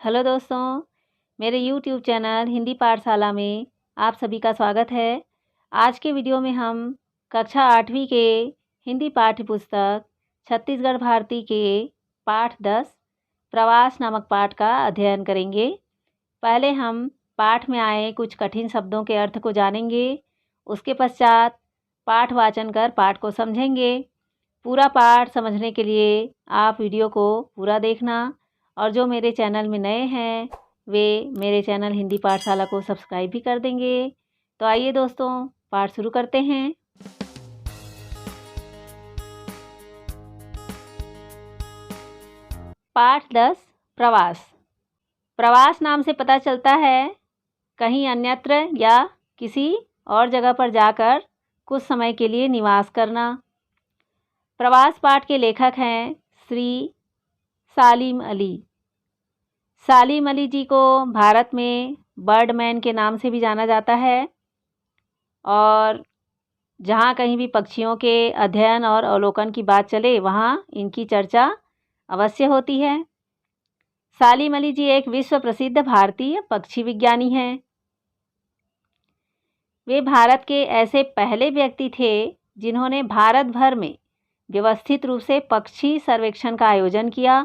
Hello दोस्तों, मेरे YouTube channel Hindi पाठशाला में आप सभी का स्वागत है। आज के वीडियो में हम कक्षा 8वीं के हिंदी पाठ्य पुस्तक छत्तीसगढ़ भारती के पाठ 10 प्रवास नामक पाठ का अध्ययन करेंगे। पहले हम पाठ में आए कुछ कठिन शब्दों के अर्थ को जानेंगे। उसके पश्चात पाठ वाचन कर पाठ को समझेंगे। पूरा पाठ समझने के लिए आप वीडियो को पूरा देखना और जो मेरे चैनल में नए हैं वे मेरे चैनल हिंदी पाठशाला को सब्सक्राइब भी कर देंगे। तो आइए दोस्तों, पाठ शुरू करते हैं। पाठ 10 प्रवास। प्रवास नाम से पता चलता है कहीं अन्यत्र या किसी और जगह पर जाकर कुछ समय के लिए निवास करना। प्रवास पाठ के लेखक हैं श्री सालिम अली। सालिम अली जी को भारत में बर्डमैन के नाम से भी जाना जाता है और जहाँ कहीं भी पक्षियों के अध्ययन और अवलोकन की बात चले वहाँ इनकी चर्चा अवश्य होती है। सालिम अली जी एक विश्व प्रसिद्ध भारतीय पक्षी विज्ञानी हैं। वे भारत के ऐसे पहले व्यक्ति थे जिन्होंने भारत भर में व्यवस्थित रूप से पक्षी सर्वेक्षण का आयोजन किया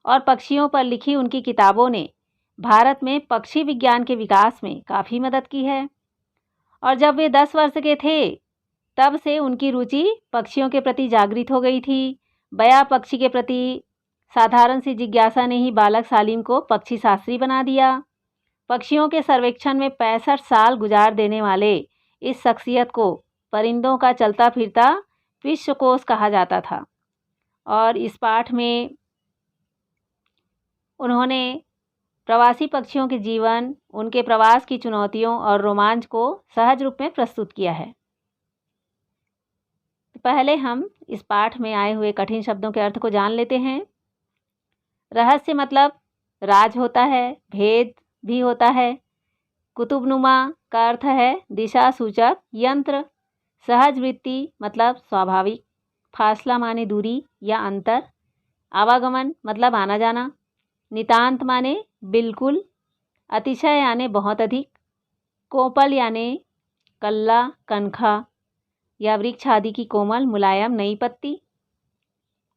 और पक्षियों पर लिखी उनकी किताबों ने भारत में पक्षी विज्ञान के विकास में काफ़ी मदद की है। और जब वे 10 वर्ष के थे तब से उनकी रुचि पक्षियों के प्रति जागृत हो गई थी। बया पक्षी के प्रति साधारण सी जिज्ञासा ने ही बालक सालिम को पक्षी शास्त्री बना दिया। पक्षियों के सर्वेक्षण में 65 साल गुजार देने वाले इस शख्सियत को परिंदों का चलता फिरता विश्वकोश कहा जाता था। और इस पाठ में उन्होंने प्रवासी पक्षियों के जीवन, उनके प्रवास की चुनौतियों और रोमांच को सहज रूप में प्रस्तुत किया है। तो पहले हम इस पाठ में आए हुए कठिन शब्दों के अर्थ को जान लेते हैं। रहस्य मतलब राज होता है, भेद भी होता है। कुतुबनुमा का अर्थ है दिशा सूचक यंत्र। सहज वृत्ति मतलब स्वाभाविक। फासला माने दूरी या अंतर। आवागमन मतलब आना जाना। नितांत माने बिल्कुल। अतिशय यानी बहुत अधिक। कोपल यानी कल्ला, कनखा या वृक्ष आदि की कोमल मुलायम नई पत्ती।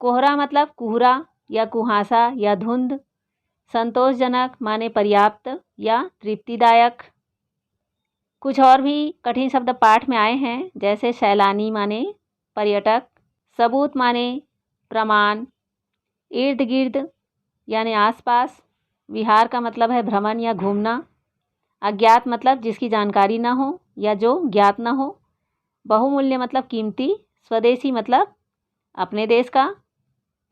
कोहरा मतलब कुहरा या कुहासा या धुंध। संतोषजनक माने पर्याप्त या तृप्तिदायक। कुछ और भी कठिन शब्द पाठ में आए हैं, जैसे सैलानी माने पर्यटक। सबूत माने प्रमाण। इर्द गिर्द यानी आसपास। विहार का मतलब है भ्रमण या घूमना। अज्ञात मतलब जिसकी जानकारी ना हो या जो ज्ञात ना हो। बहुमूल्य मतलब कीमती। स्वदेशी मतलब अपने देश का।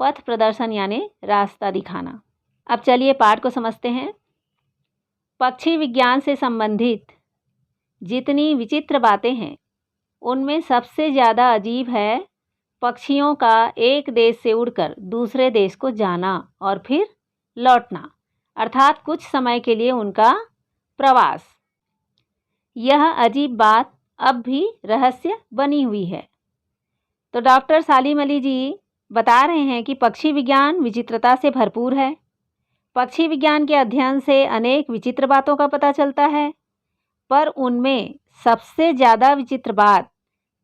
पथ प्रदर्शन यानी रास्ता दिखाना। अब चलिए पाठ को समझते हैं। पक्षी विज्ञान से संबंधित जितनी विचित्र बातें हैं उनमें सबसे ज़्यादा अजीब है पक्षियों का एक देश से उड़कर दूसरे देश को जाना और फिर लौटना, अर्थात कुछ समय के लिए उनका प्रवास। यह अजीब बात अब भी रहस्य बनी हुई है। तो डॉक्टर सालिम अली जी बता रहे हैं कि पक्षी विज्ञान विचित्रता से भरपूर है। पक्षी विज्ञान के अध्ययन से अनेक विचित्र बातों का पता चलता है, पर उनमें सबसे ज़्यादा विचित्र बात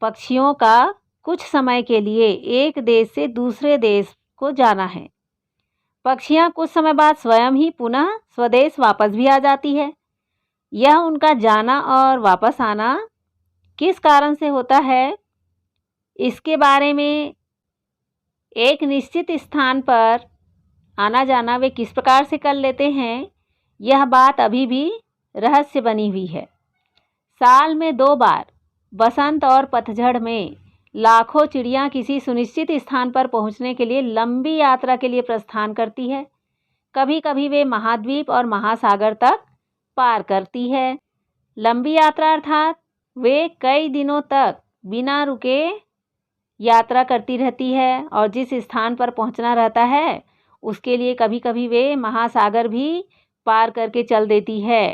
पक्षियों का कुछ समय के लिए एक देश से दूसरे देश को जाना है। पक्षियाँ कुछ समय बाद स्वयं ही पुनः स्वदेश वापस भी आ जाती है। यह उनका जाना और वापस आना किस कारण से होता है, इसके बारे में एक निश्चित स्थान पर आना जाना वे किस प्रकार से कर लेते हैं, यह बात अभी भी रहस्य बनी हुई है। साल में 2 बार बसंत और पतझड़ में लाखों चिड़ियाँ किसी सुनिश्चित स्थान पर पहुँचने के लिए लंबी यात्रा के लिए प्रस्थान करती है। कभी कभी वे महाद्वीप और महासागर तक पार करती है। लंबी यात्रा अर्थात वे कई दिनों तक बिना रुके यात्रा करती रहती है और जिस स्थान पर पहुँचना रहता है उसके लिए कभी कभी वे महासागर भी पार करके चल देती है।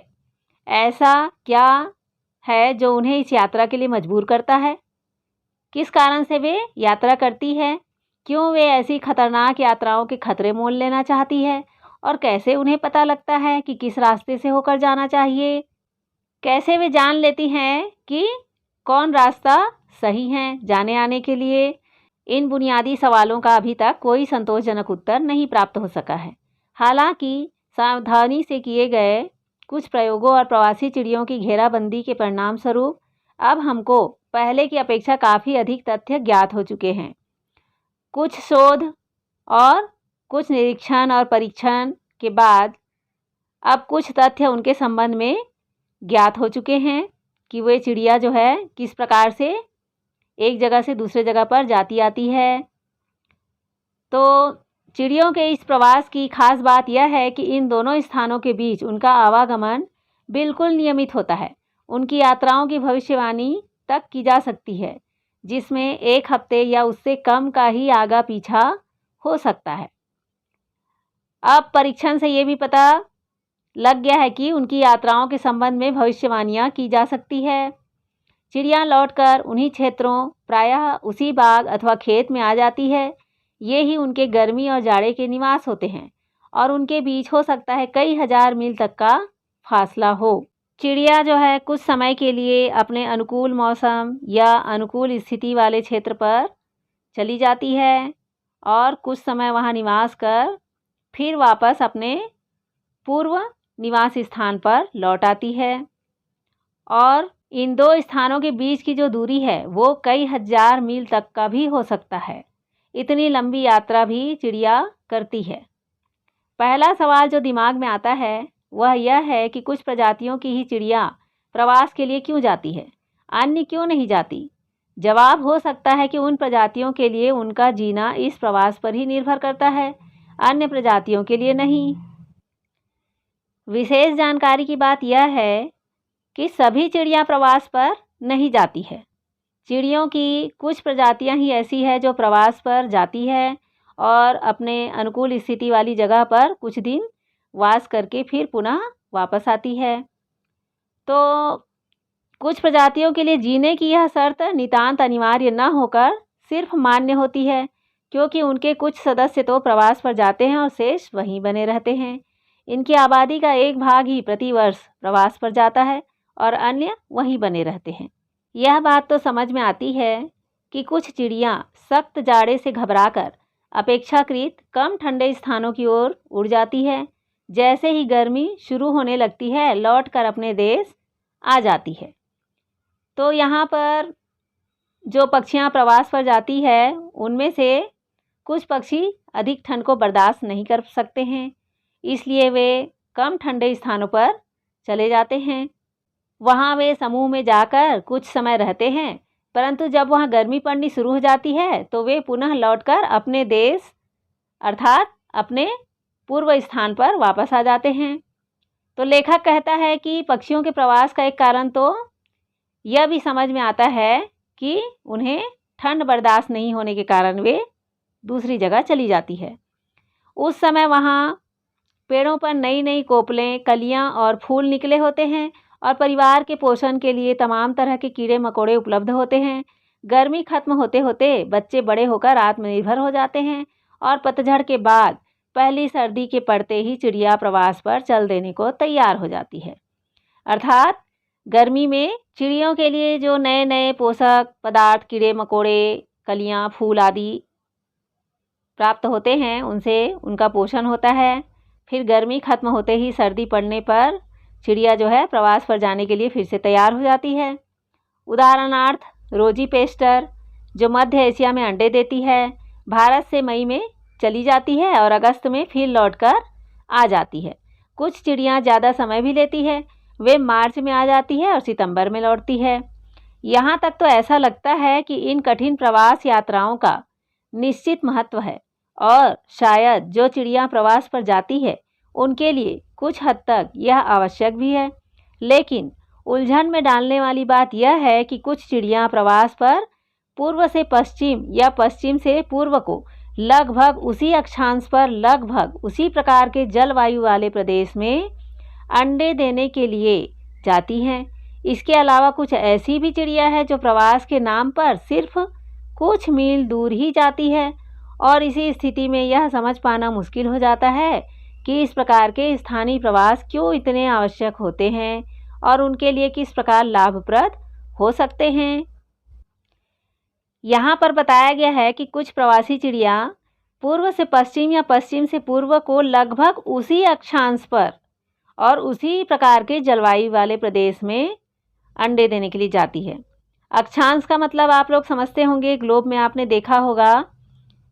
ऐसा क्या है जो उन्हें इस यात्रा के लिए मजबूर करता है? किस कारण से वे यात्रा करती है? क्यों वे ऐसी खतरनाक यात्राओं के खतरे मोल लेना चाहती है और कैसे उन्हें पता लगता है कि किस रास्ते से होकर जाना चाहिए? कैसे वे जान लेती हैं कि कौन रास्ता सही है जाने आने के लिए? इन बुनियादी सवालों का अभी तक कोई संतोषजनक उत्तर नहीं प्राप्त हो सका है। हालांकि सावधानी से किए गए कुछ प्रयोगों और प्रवासी चिड़ियों की घेराबंदी के परिणाम स्वरूप अब हमको पहले की अपेक्षा काफ़ी अधिक तथ्य ज्ञात हो चुके हैं। कुछ शोध और कुछ निरीक्षण और परीक्षण के बाद अब कुछ तथ्य उनके संबंध में ज्ञात हो चुके हैं कि वे चिड़िया जो है किस प्रकार से एक जगह से दूसरे जगह पर जाती आती है। तो चिड़ियों के इस प्रवास की खास बात यह है कि इन दोनों स्थानों के बीच उनका आवागमन बिल्कुल नियमित होता है। उनकी यात्राओं की भविष्यवाणी तक की जा सकती है, जिसमें एक हफ्ते या उससे कम का ही आगा पीछा हो सकता है। अब परीक्षण से ये भी पता लग गया है कि उनकी यात्राओं के संबंध में भविष्यवाणियाँ की जा सकती है। चिड़िया लौटकर उन्हीं क्षेत्रों, प्रायः उसी बाग अथवा खेत में आ जाती है। ये ही उनके गर्मी और जाड़े के निवास होते हैं और उनके बीच हो सकता है कई हजार मील तक का फासला हो। चिड़िया जो है कुछ समय के लिए अपने अनुकूल मौसम या अनुकूल स्थिति वाले क्षेत्र पर चली जाती है और कुछ समय वहाँ निवास कर फिर वापस अपने पूर्व निवास स्थान पर लौट आती है। और इन दो स्थानों के बीच की जो दूरी है वो कई हजार मील तक का भी हो सकता है। इतनी लंबी यात्रा भी चिड़िया करती है। पहला सवाल जो दिमाग में आता है वह यह है कि कुछ प्रजातियों की ही चिड़िया प्रवास के लिए क्यों जाती है, अन्य क्यों नहीं जाती? जवाब हो सकता है कि उन प्रजातियों के लिए उनका जीना इस प्रवास पर ही निर्भर करता है, अन्य प्रजातियों के लिए नहीं। विशेष जानकारी की बात यह है कि सभी चिड़िया प्रवास पर नहीं जाती है। चिड़ियों की कुछ प्रजातियां ही ऐसी है जो प्रवास पर जाती है और अपने अनुकूल स्थिति वाली जगह पर कुछ दिन वास करके फिर पुनः वापस आती है। तो कुछ प्रजातियों के लिए जीने की यह शर्त नितांत अनिवार्य न होकर सिर्फ मान्य होती है, क्योंकि उनके कुछ सदस्य तो प्रवास पर जाते हैं और शेष वहीं बने रहते हैं। इनकी आबादी का एक भाग ही प्रतिवर्ष प्रवास पर जाता है और अन्य वहीं बने रहते हैं। यह बात तो समझ में आती है कि कुछ चिड़ियाँ सख्त जाड़े से घबराकर अपेक्षाकृत कम ठंडे स्थानों की ओर उड़ जाती है। जैसे ही गर्मी शुरू होने लगती है लौटकर अपने देश आ जाती है। तो यहाँ पर जो पक्षियाँ प्रवास पर जाती है उनमें से कुछ पक्षी अधिक ठंड को बर्दाश्त नहीं कर सकते हैं, इसलिए वे कम ठंडे स्थानों पर चले जाते हैं। वहाँ वे समूह में जाकर कुछ समय रहते हैं, परंतु जब वहाँ गर्मी पड़नी शुरू हो जाती है तो वे पुनः लौटकर अपने देश अर्थात अपने पूर्व स्थान पर वापस आ जाते हैं। तो लेखक कहता है कि पक्षियों के प्रवास का एक कारण तो यह भी समझ में आता है कि उन्हें ठंड बर्दाश्त नहीं होने के कारण वे दूसरी जगह चली जाती है। उस समय वहाँ पेड़ों पर नई नई कोपलें, कलियाँ और फूल निकले होते हैं और परिवार के पोषण के लिए तमाम तरह के कीड़े मकोड़े उपलब्ध होते हैं। गर्मी खत्म होते होते बच्चे बड़े होकर आत्मनिर्भर हो जाते हैं और पतझड़ के बाद पहली सर्दी के पड़ते ही चिड़िया प्रवास पर चल देने को तैयार हो जाती है। अर्थात गर्मी में चिड़ियों के लिए जो नए नए पोषक पदार्थ, कीड़े मकोड़े, कलियाँ, फूल आदि प्राप्त होते हैं उनसे उनका पोषण होता है। फिर गर्मी खत्म होते ही सर्दी पड़ने पर चिड़िया जो है प्रवास पर जाने के लिए फिर से तैयार हो जाती है। उदाहरणार्थ रोजी पेस्टर जो मध्य एशिया में अंडे देती है, भारत से मई में चली जाती है और अगस्त में फिर लौटकर आ जाती है। कुछ चिड़ियाँ ज़्यादा समय भी लेती है, वे मार्च में आ जाती है और सितंबर में लौटती है। यहाँ तक तो ऐसा लगता है कि इन कठिन प्रवास यात्राओं का निश्चित महत्व है और शायद जो चिड़िया प्रवास पर जाती है उनके लिए कुछ हद तक यह आवश्यक भी है। लेकिन उलझन में डालने वाली बात यह है कि कुछ चिड़िया प्रवास पर पूर्व से पश्चिम या पश्चिम से पूर्व को लगभग उसी अक्षांश पर लगभग उसी प्रकार के जलवायु वाले प्रदेश में अंडे देने के लिए जाती हैं। इसके अलावा कुछ ऐसी भी चिड़िया है जो प्रवास के नाम पर सिर्फ कुछ मील दूर ही जाती है और इसी स्थिति में यह समझ पाना मुश्किल हो जाता है कि इस प्रकार के स्थानीय प्रवास क्यों इतने आवश्यक होते हैं और उनके लिए किस प्रकार लाभप्रद हो सकते हैं। यहाँ पर बताया गया है कि कुछ प्रवासी चिड़िया पूर्व से पश्चिम या पश्चिम से पूर्व को लगभग उसी अक्षांश पर और उसी प्रकार के जलवायु वाले प्रदेश में अंडे देने के लिए जाती है। अक्षांश का मतलब आप लोग समझते होंगे, ग्लोब में आपने देखा होगा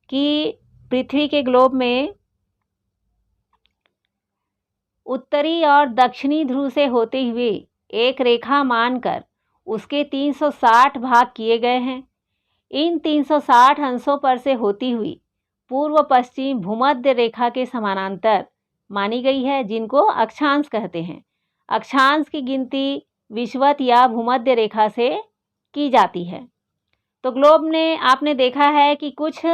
कि पृथ्वी के ग्लोब में उत्तरी और दक्षिणी ध्रुव से होते हुए एक रेखा मानकर उसके 360 भाग किए गए हैं। इन 360 अंशों पर से होती हुई पूर्व पश्चिम भूमध्य रेखा के समानांतर मानी गई है, जिनको अक्षांश कहते हैं। अक्षांश की गिनती विषुवत या भूमध्य रेखा से की जाती है। तो ग्लोब में आपने देखा है कि कुछ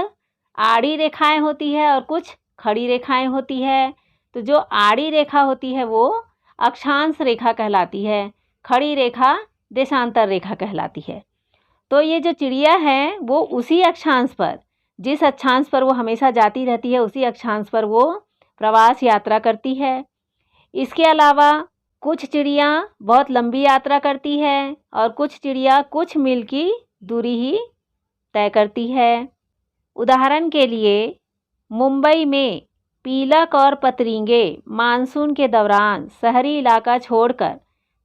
आड़ी रेखाएं होती है और कुछ खड़ी रेखाएं होती है। तो जो आड़ी रेखा होती है वो अक्षांश रेखा कहलाती है, खड़ी रेखा देशांतर रेखा कहलाती है। तो ये जो चिड़िया है वो उसी अक्षांश पर, जिस अक्षांश पर वो हमेशा जाती रहती है, उसी अक्षांश पर वो प्रवास यात्रा करती है। इसके अलावा कुछ चिड़िया बहुत लंबी यात्रा करती है और कुछ चिड़िया कुछ मील की दूरी ही तय करती है। उदाहरण के लिए मुंबई में पीलक और पतरिंगे मानसून के दौरान शहरी इलाका छोड़कर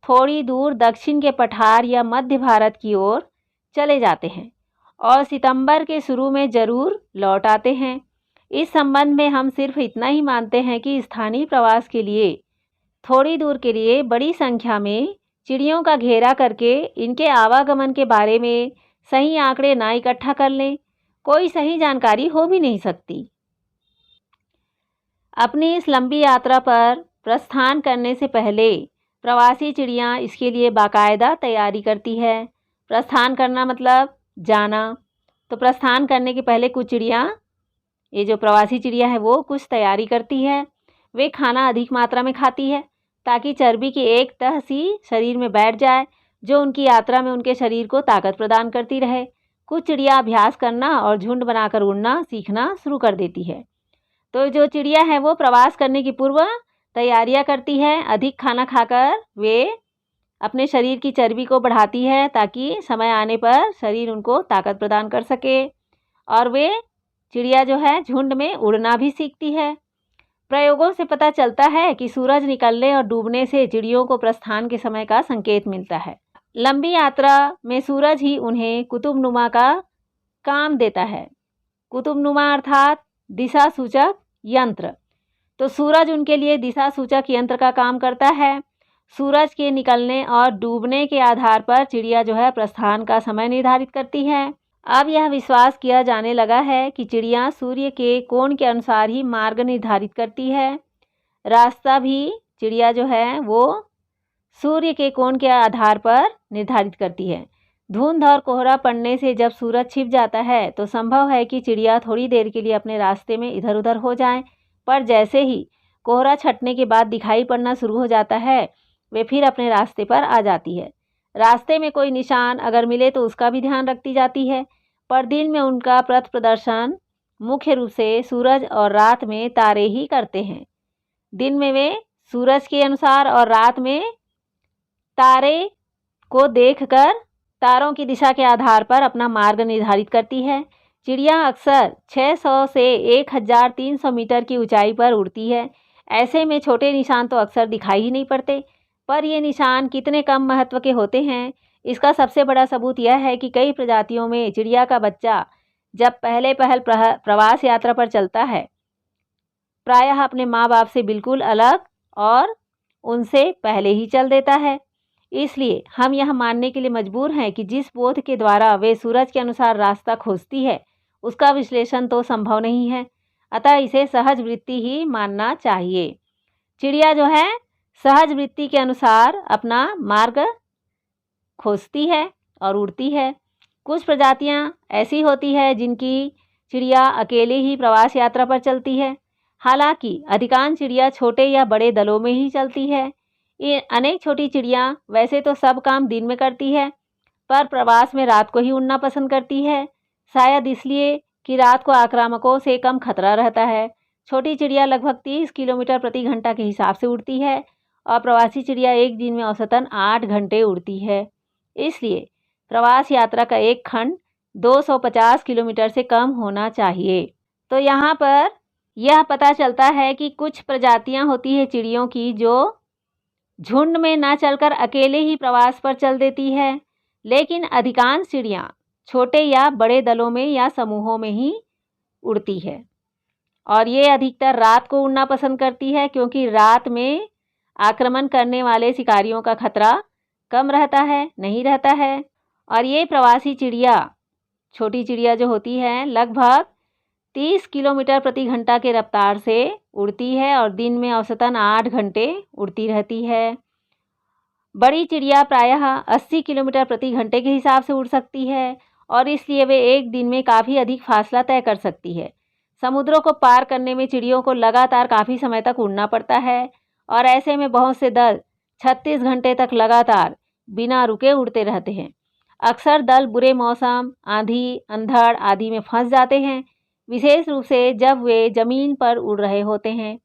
थोड़ी दूर दक्षिण के पठार या मध्य भारत की ओर चले जाते हैं और सितंबर के शुरू में ज़रूर लौट आते हैं। इस संबंध में हम सिर्फ इतना ही मानते हैं कि स्थानीय प्रवास के लिए थोड़ी दूर के लिए बड़ी संख्या में चिड़ियों का घेरा करके इनके आवागमन के बारे में सही आंकड़े ना इकट्ठा कर लें, कोई सही जानकारी हो भी नहीं सकती। अपनी इस लंबी यात्रा पर प्रस्थान करने से पहले प्रवासी चिड़िया इसके लिए बाकायदा तैयारी करती है। प्रस्थान करना मतलब जाना। तो प्रस्थान करने के पहले कुछ चिड़िया, ये जो प्रवासी चिड़िया है वो कुछ तैयारी करती है। वे खाना अधिक मात्रा में खाती है ताकि चर्बी की एक तह सी शरीर में बैठ जाए, जो उनकी यात्रा में उनके शरीर को ताकत प्रदान करती रहे। कुछ चिड़िया अभ्यास करना और झुंड बनाकर उड़ना सीखना शुरू कर देती है। तो जो चिड़िया है वो प्रवास करने की पूर्व तैयारियां करती है। अधिक खाना खाकर वे अपने शरीर की चर्बी को बढ़ाती है ताकि समय आने पर शरीर उनको ताकत प्रदान कर सके। और वे चिड़िया जो है झुंड में उड़ना भी सीखती है। प्रयोगों से पता चलता है कि सूरज निकलने और डूबने से चिड़ियों को प्रस्थान के समय का संकेत मिलता है। लंबी यात्रा में सूरज ही उन्हें कुतुबनुमा का काम देता है। कुतुबनुमा अर्थात दिशा सूचक यंत्र। तो सूरज उनके लिए दिशा सूचक यंत्र का काम करता है। सूरज के निकलने और डूबने के आधार पर चिड़िया जो है प्रस्थान का समय निर्धारित करती है। अब यह विश्वास किया जाने लगा है कि चिड़िया सूर्य के कोण के अनुसार ही मार्ग निर्धारित करती है। रास्ता भी चिड़िया जो है वो सूर्य के कोण के आधार पर निर्धारित करती है। धुंध और कोहरा पड़ने से जब सूरज छिप जाता है तो संभव है कि चिड़िया थोड़ी देर के लिए अपने रास्ते में इधर उधर हो जाएं, पर जैसे ही कोहरा छटने के बाद दिखाई पड़ना शुरू हो जाता है वे फिर अपने रास्ते पर आ जाती है। रास्ते में कोई निशान अगर मिले तो उसका भी ध्यान रखती जाती है, पर दिन में उनका पथ प्रदर्शन मुख्य रूप से सूरज और रात में तारे ही करते हैं। दिन में वे सूरज के अनुसार और रात में तारे को देखकर तारों की दिशा के आधार पर अपना मार्ग निर्धारित करती है। चिड़िया अक्सर 600 से 1300 मीटर की ऊंचाई पर उड़ती है। ऐसे में छोटे निशान तो अक्सर दिखाई ही नहीं पड़ते, पर ये निशान कितने कम महत्व के होते हैं इसका सबसे बड़ा सबूत यह है कि कई प्रजातियों में चिड़िया का बच्चा जब पहले प्रवास यात्रा पर चलता है प्रायः अपने माँ बाप से बिल्कुल अलग और उनसे पहले ही चल देता है। इसलिए हम यह मानने के लिए मजबूर हैं कि जिस बोध के द्वारा वे सूरज के अनुसार रास्ता खोजती है उसका विश्लेषण तो संभव नहीं है, अतः इसे सहज वृत्ति ही मानना चाहिए। चिड़िया जो है सहज वृत्ति के अनुसार अपना मार्ग खोजती है और उड़ती है। कुछ प्रजातियां ऐसी होती है जिनकी चिड़िया अकेले ही प्रवास यात्रा पर चलती है। हालांकि अधिकांश चिड़िया छोटे या बड़े दलों में ही चलती है। ये अनेक छोटी चिड़िया वैसे तो सब काम दिन में करती है, पर प्रवास में रात को ही उड़ना पसंद करती है, शायद इसलिए कि रात को आक्रामकों से कम खतरा रहता है। छोटी चिड़िया लगभग 30 किलोमीटर प्रति घंटा के हिसाब से उड़ती है और प्रवासी चिड़िया एक दिन में औसतन 8 घंटे उड़ती है। इसलिए प्रवास यात्रा का एक खंड 250 किलोमीटर से कम होना चाहिए। तो यहाँ पर यह पता चलता है कि कुछ प्रजातियाँ होती है चिड़ियों की जो झुंड में ना चलकर अकेले ही प्रवास पर चल देती है, लेकिन अधिकांश चिड़ियाँ छोटे या बड़े दलों में या समूहों में ही उड़ती है और ये अधिकतर रात को उड़ना पसंद करती है, क्योंकि रात में आक्रमण करने वाले शिकारियों का खतरा कम रहता है, नहीं रहता है। और ये प्रवासी चिड़िया, छोटी चिड़िया जो होती है, लगभग 30 किलोमीटर प्रति घंटा के रफ्तार से उड़ती है और दिन में औसतन 8 घंटे उड़ती रहती है। बड़ी चिड़िया प्रायः 80 किलोमीटर प्रति घंटे के हिसाब से उड़ सकती है और इसलिए वे एक दिन में काफ़ी अधिक फासला तय कर सकती है। समुद्रों को पार करने में चिड़ियों को लगातार काफ़ी समय तक उड़ना पड़ता है और ऐसे में बहुत से दल 36 घंटे तक लगातार बिना रुके उड़ते रहते हैं। अक्सर दल बुरे मौसम, आंधी, अंधड़ आदि में फंस जाते हैं, विशेष रूप से जब वे ज़मीन पर उड़ रहे होते हैं।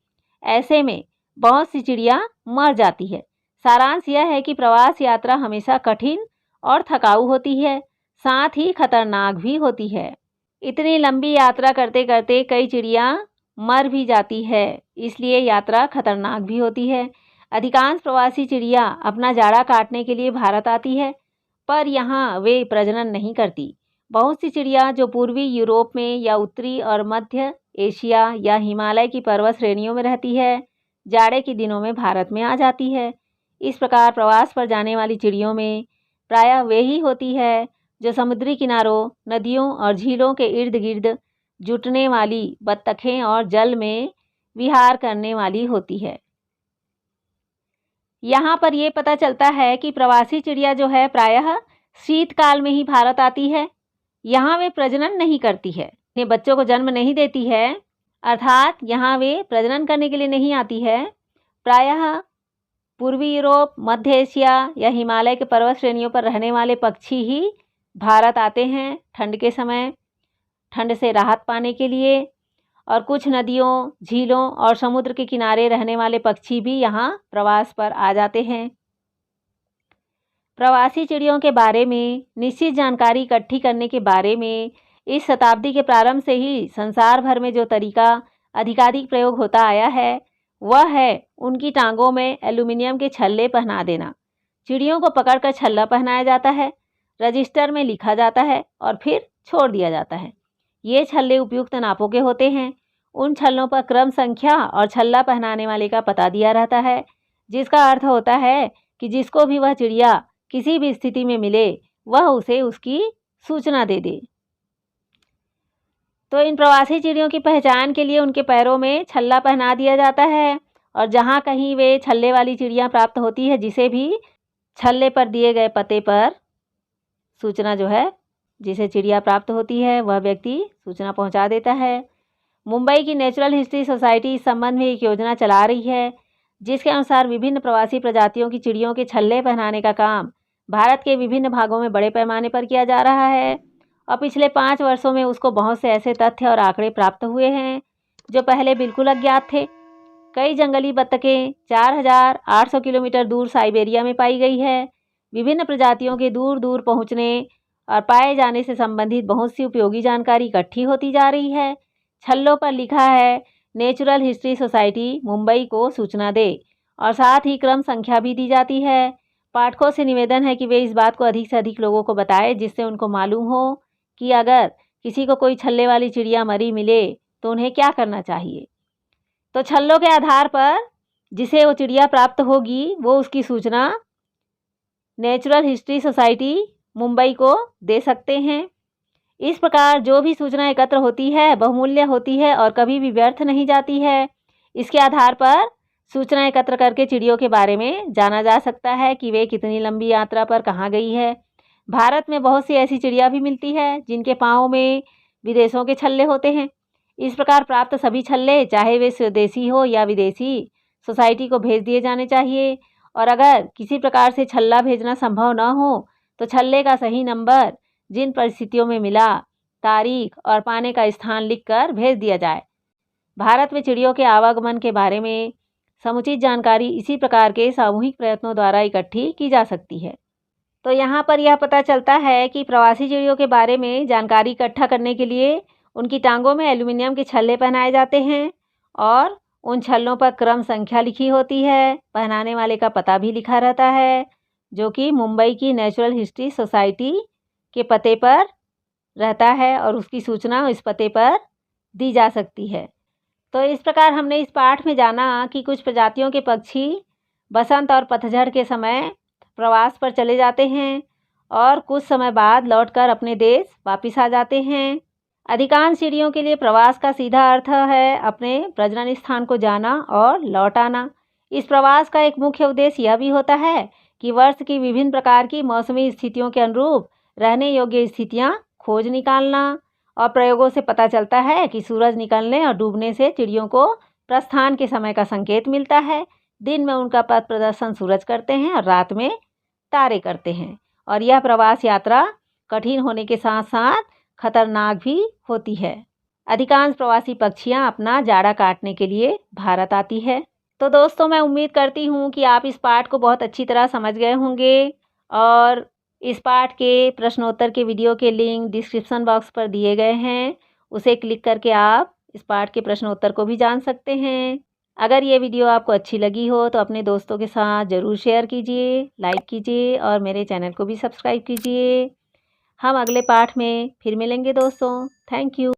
ऐसे में बहुत सी चिड़िया मर जाती है। सारांश यह है कि प्रवास यात्रा हमेशा कठिन और थकाऊ होती है, साथ ही खतरनाक भी होती है। इतनी लंबी यात्रा करते करते कई चिड़िया मर भी जाती है, इसलिए यात्रा खतरनाक भी होती है। अधिकांश प्रवासी चिड़िया अपना जाड़ा काटने के लिए भारत आती है, पर यहाँ वे प्रजनन नहीं करती। बहुत सी चिड़िया जो पूर्वी यूरोप में या उत्तरी और मध्य एशिया या हिमालय की पर्वत श्रेणियों में रहती है, जाड़े के दिनों में भारत में आ जाती है। इस प्रकार प्रवास पर जाने वाली चिड़ियों में प्रायः वे ही होती है जो समुद्री किनारों, नदियों और झीलों के इर्द गिर्द जुटने वाली बत्तखें और जल में विहार करने वाली होती है। यहाँ पर ये पता चलता है कि प्रवासी चिड़िया जो है प्रायः शीतकाल में ही भारत आती है। यहाँ वे प्रजनन नहीं करती है, अपने बच्चों को जन्म नहीं देती है, अर्थात यहाँ वे प्रजनन करने के लिए नहीं आती है। प्रायः पूर्वी यूरोप, मध्य एशिया या हिमालय के पर्वत श्रेणियों पर रहने वाले पक्षी ही भारत आते हैं ठंड के समय, ठंड से राहत पाने के लिए। और कुछ नदियों, झीलों और समुद्र के किनारे रहने वाले पक्षी भी यहाँ प्रवास पर आ जाते हैं। प्रवासी चिड़ियों के बारे में निश्चित जानकारी इकट्ठी करने के बारे में इस शताब्दी के प्रारंभ से ही संसार भर में जो तरीका अधिकाधिक प्रयोग होता आया है, वह है उनकी टांगों में एल्यूमिनियम के छल्ले पहना देना। चिड़ियों को पकड़कर छल्ला पहनाया जाता है, रजिस्टर में लिखा जाता है और फिर छोड़ दिया जाता है। ये छल्ले उपयुक्त नापों के होते हैं। उन छल्लों पर क्रम संख्या और छल्ला पहनाने वाले का पता दिया रहता है, जिसका अर्थ होता है कि जिसको भी वह चिड़िया किसी भी स्थिति में मिले, वह उसे उसकी सूचना दे दे। तो इन प्रवासी चिड़ियों की पहचान के लिए उनके पैरों में छल्ला पहना दिया जाता है और जहाँ कहीं वे छल्ले वाली चिड़िया प्राप्त होती है, जिसे भी छल्ले पर दिए गए पते पर सूचना जो है, जिसे चिड़िया प्राप्त होती है, वह व्यक्ति सूचना पहुंचा देता है। मुंबई की नेचुरल हिस्ट्री सोसाइटी इस संबंध में एक योजना चला रही है, जिसके अनुसार विभिन्न प्रवासी प्रजातियों की चिड़ियों के छल्ले पहनाने का काम भारत के विभिन्न भागों में बड़े पैमाने पर किया जा रहा है और पिछले 5 वर्षों में उसको बहुत से ऐसे तथ्य और आंकड़े प्राप्त हुए हैं जो पहले बिल्कुल अज्ञात थे। कई जंगली बत्तखें 4800 किलोमीटर दूर साइबेरिया में पाई गई है। विभिन्न प्रजातियों के दूर दूर पहुंचने और पाए जाने से संबंधित बहुत सी उपयोगी जानकारी इकट्ठी होती जा रही है। छल्लों पर लिखा है, नेचुरल हिस्ट्री सोसाइटी मुंबई को सूचना दे, और साथ ही क्रम संख्या भी दी जाती है। पाठकों से निवेदन है कि वे इस बात को अधिक से अधिक लोगों को बताएं, जिससे उनको मालूम हो कि अगर किसी को कोई छल्ले वाली चिड़िया मरी मिले तो उन्हें क्या करना चाहिए। तो छल्लों के आधार पर जिसे वो चिड़िया प्राप्त होगी, वो उसकी सूचना नेचुरल हिस्ट्री सोसाइटी मुंबई को दे सकते हैं। इस प्रकार जो भी सूचना एकत्र होती है बहुमूल्य होती है और कभी भी व्यर्थ नहीं जाती है। इसके आधार पर सूचना एकत्र करके चिड़ियों के बारे में जाना जा सकता है कि वे कितनी लंबी यात्रा पर कहाँ गई है। भारत में बहुत सी ऐसी चिड़िया भी मिलती है जिनके पाँव में विदेशों के छल्ले होते हैं। इस प्रकार प्राप्त सभी छल्ले, चाहे वे स्वदेशी हो या विदेशी, सोसाइटी को भेज दिए जाने चाहिए। और अगर किसी प्रकार से छल्ला भेजना संभव न हो तो छल्ले का सही नंबर, जिन परिस्थितियों में मिला, तारीख और पाने का स्थान लिखकर भेज दिया जाए। भारत में चिड़ियों के आवागमन के बारे में समुचित जानकारी इसी प्रकार के सामूहिक प्रयत्नों द्वारा इकट्ठी की जा सकती है। तो यहाँ पर यह पता चलता है कि प्रवासी चिड़ियों के बारे में जानकारी इकट्ठा करने के लिए उनकी टांगों में एल्यूमिनियम के छल्ले पहनाए जाते हैं और उन छल्लों पर क्रम संख्या लिखी होती है। पहनाने वाले का पता भी लिखा रहता है, जो कि मुंबई की नेचुरल हिस्ट्री सोसाइटी के पते पर रहता है और उसकी सूचना इस पते पर दी जा सकती है। तो इस प्रकार हमने इस पाठ में जाना कि कुछ प्रजातियों के पक्षी बसंत और पतझड़ के समय प्रवास पर चले जाते हैं और कुछ समय बाद लौटकर अपने देश वापस आ जाते हैं। अधिकांश चिड़ियों के लिए प्रवास का सीधा अर्थ है अपने प्रजनन स्थान को जाना और लौट आना। इस प्रवास का एक मुख्य उद्देश्य यह भी होता है कि वर्ष की विभिन्न प्रकार की मौसमी स्थितियों के अनुरूप रहने योग्य स्थितियां खोज निकालना। और प्रयोगों से पता चलता है कि सूरज निकलने और डूबने से चिड़ियों को प्रस्थान के समय का संकेत मिलता है। दिन में उनका पथ प्रदर्शन सूरज करते हैं और रात में तारे करते हैं। और यह प्रवास यात्रा कठिन होने के साथ साथ खतरनाक भी होती है। अधिकांश प्रवासी पक्षियां अपना जाड़ा काटने के लिए भारत आती है। तो दोस्तों, मैं उम्मीद करती हूँ कि आप इस पाठ को बहुत अच्छी तरह समझ गए होंगे और इस पाठ के प्रश्नोत्तर के वीडियो के लिंक डिस्क्रिप्शन बॉक्स पर दिए गए हैं। उसे क्लिक करके आप इस पाठ के प्रश्नोत्तर को भी जान सकते हैं। अगर ये वीडियो आपको अच्छी लगी हो तो अपने दोस्तों के साथ ज़रूर शेयर कीजिए, लाइक कीजिए और मेरे चैनल को भी सब्सक्राइब कीजिए। हम अगले पाठ में फिर मिलेंगे दोस्तों। Thank you.